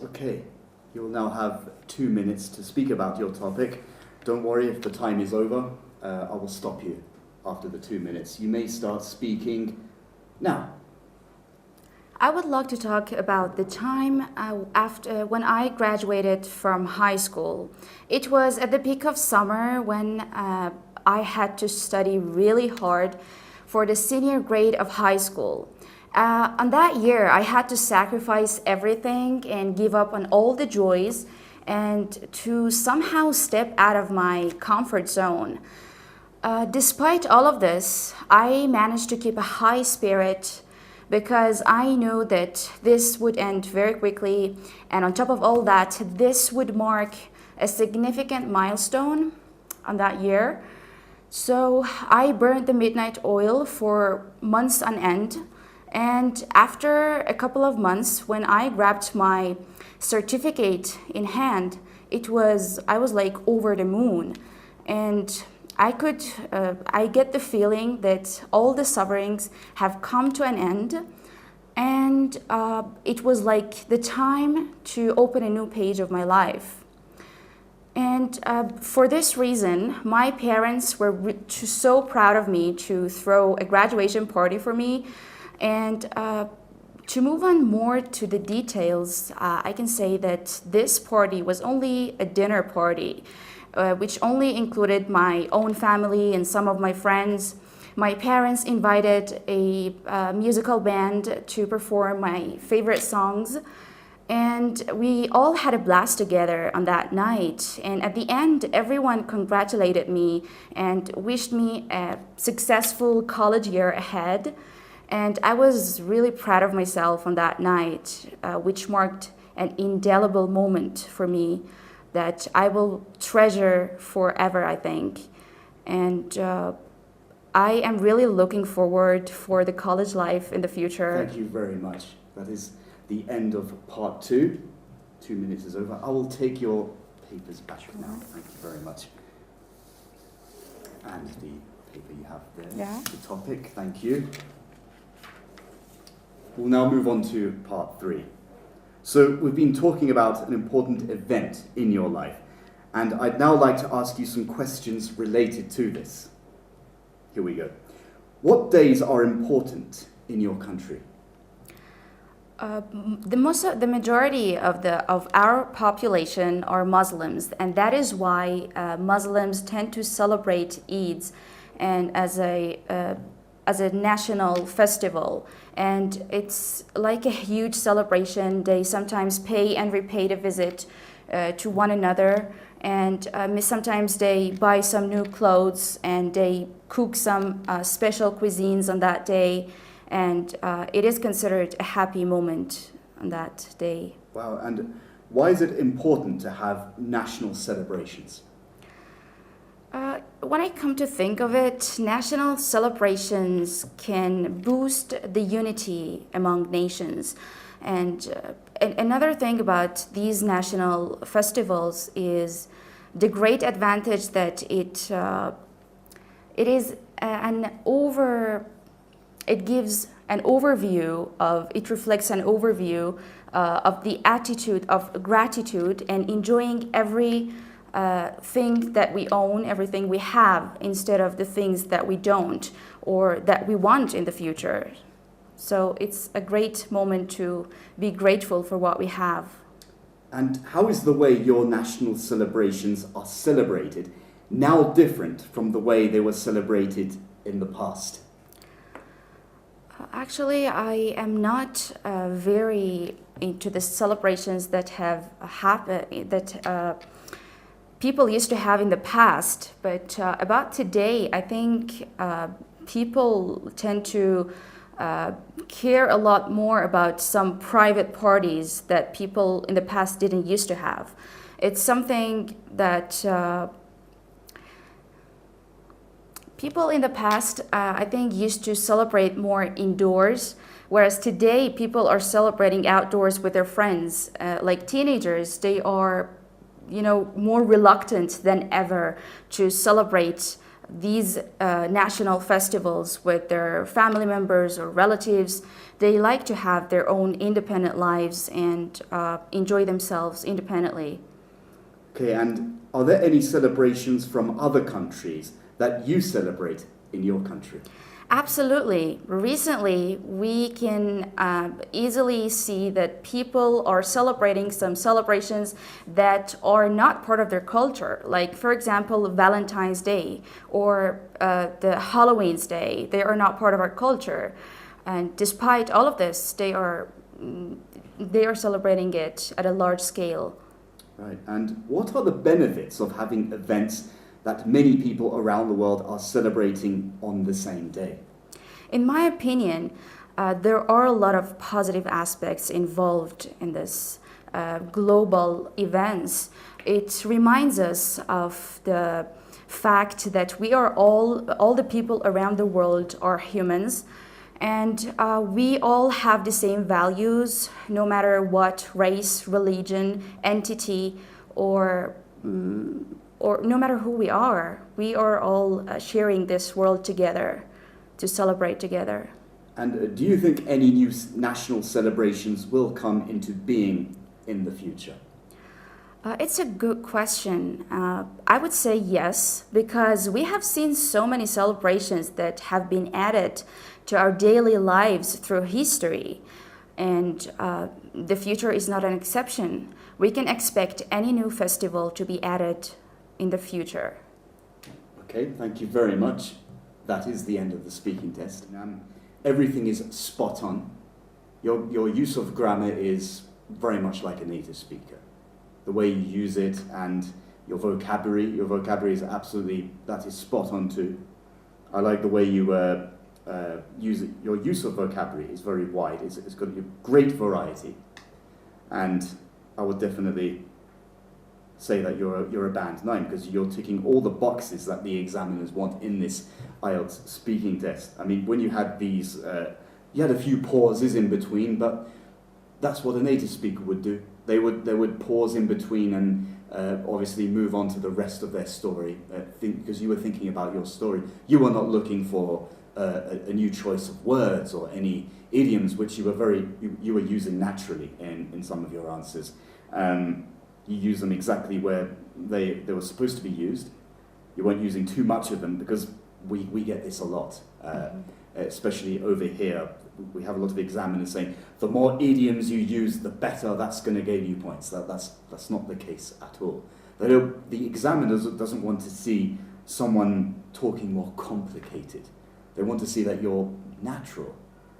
Okay, you will now have 2 minutes to speak about your topic. Don't worry if the time is over. I will stop you after the 2 minutes. You may start speaking now. I would like to talk about the time after when I graduated from high school. It was at the peak of summer when I had to study really hard for the senior grade of high school. On that year, I had to sacrifice everything and give up on all the joys and to somehow step out of my comfort zone. Despite all of this, I managed to keep a high spirit because I knew that this would end very quickly, and on top of all that, this would mark a significant milestone on that year. So I burned the midnight oil for months on end, and after a couple of months, when I grabbed my certificate in hand, I was like over the moon, and I get the feeling that all the sufferings have come to an end, and it was like the time to open a new page of my life. And for this reason, my parents were so proud of me to throw a graduation party for me. And to move on more to the details, I can say that this party was only a dinner party, which only included my own family and some of my friends. My parents invited a musical band to perform my favorite songs, and we all had a blast together on that night. And at the end, everyone congratulated me and wished me a successful college year ahead. And I was really proud of myself on that night, which marked an indelible moment for me that I will treasure forever, I think. And I am really looking forward for the college life in the future. Thank you very much. That is the end of part 2. 2 minutes is over. I will take your papers back now. Thank you very much. And the paper you have there, the topic, thank you. We'll now move on to part 3. So we've been talking about an important event in your life, and I'd now like to ask you some questions related to this. Here we go. What days are important in your country? The majority of our population are Muslims, and that is why Muslims tend to celebrate Eids and as a national festival, and it's like a huge celebration. They sometimes pay and repay a visit to one another, and sometimes they buy some new clothes and they cook some special cuisines on that day, and it is considered a happy moment on that day. Wow, and why is it important to have national celebrations? When I come to think of it, national celebrations can boost the unity among nations. And another thing about these national festivals is the great advantage that it reflects an overview of the attitude of gratitude and enjoying every thing that we own, everything we have, instead of the things that we don't or that we want in the future. So it's a great moment to be grateful for what we have. And how is the way your national celebrations are celebrated now different from the way they were celebrated in the past? Actually, I am not very into the celebrations that have happened, that people used to have in the past, but about today, I think people tend to care a lot more about some private parties that people in the past didn't used to have. It's something that people in the past, I think, used to celebrate more indoors, whereas today people are celebrating outdoors with their friends. Like teenagers, they are more reluctant than ever to celebrate these national festivals with their family members or relatives. They like to have their own independent lives and enjoy themselves independently. Okay, and are there any celebrations from other countries that you celebrate in your country? Absolutely. Recently, we can easily see that people are celebrating some celebrations that are not part of their culture. Like, for example, Valentine's Day or the Halloween's Day. They are not part of our culture. And despite all of this, they are celebrating it at a large scale. Right, and what are the benefits of having events that many people around the world are celebrating on the same day? In my opinion, there are a lot of positive aspects involved in this global events. It reminds us of the fact that we are all the people around the world are humans, and we all have the same values, no matter what race, religion, entity, or no matter who we are. We are all sharing this world together to celebrate together. And do you think any new national celebrations will come into being in the future? It's a good question. I would say yes, because we have seen so many celebrations that have been added to our daily lives through history. And the future is not an exception. We can expect any new festival to be added in the future. Okay, thank you very much. That is the end of the speaking test. Everything is spot on. Your use of grammar is very much like a native speaker. The way you use it and your vocabulary is absolutely, that is spot on too. I like the way you use it. Your use of vocabulary is very wide. It's got a great variety. And I would definitely say that you're a band 9 because you're ticking all the boxes that the examiners want in this IELTS speaking test. I mean, when you had these, you had a few pauses in between, but that's what a native speaker would do. They would pause in between and obviously move on to the rest of their story, because you were thinking about your story. You were not looking for a new choice of words or any idioms which you were using naturally in some of your answers. You use them exactly where they were supposed to be used. You weren't using too much of them because we get this a lot, especially over here. We have a lot of examiners saying the more idioms you use, the better. That's going to give you points. That's not the case at all. The examiner doesn't want to see someone talking more complicated. They want to see that you're natural.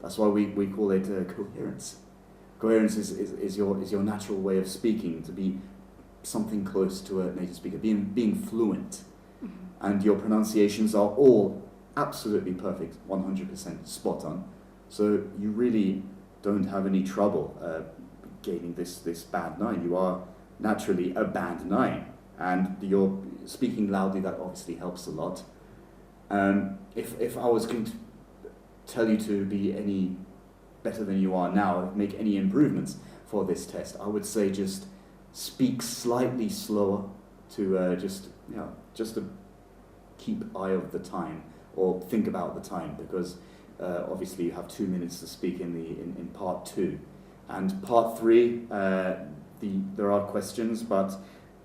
That's why we call it coherence. Coherence is your natural way of speaking, to be something close to a native speaker, being fluent. And your pronunciations are all absolutely perfect, 100% spot on. So you really don't have any trouble gaining this band 9. You are naturally a band 9, and you're speaking loudly. That obviously helps a lot. If I was going to tell you to be any better than you are now, make any improvements for this test, I would say just speak slightly slower to just to keep eye of the time or think about the time, because obviously you have 2 minutes to speak in part 2, and part 3 there are questions, but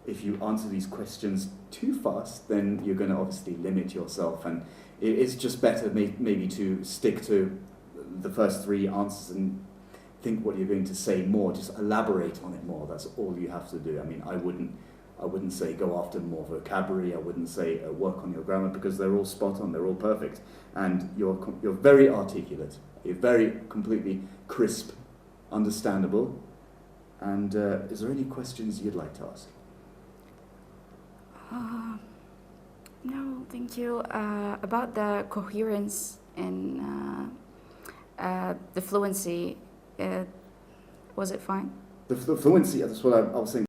if you answer these questions too fast, then you're going to obviously limit yourself, and it's just better maybe to stick to the first 3 answers and think what you're going to say more, just elaborate on it more. That's all you have to do. I mean, I wouldn't say go after more vocabulary. I wouldn't say work on your grammar, because they're all spot on, they're all perfect, and you're very articulate. You're very completely crisp, understandable. And is there any questions you'd like to ask? No, thank you. About the coherence and the fluency, was it fine? The fluency, that's what I was saying.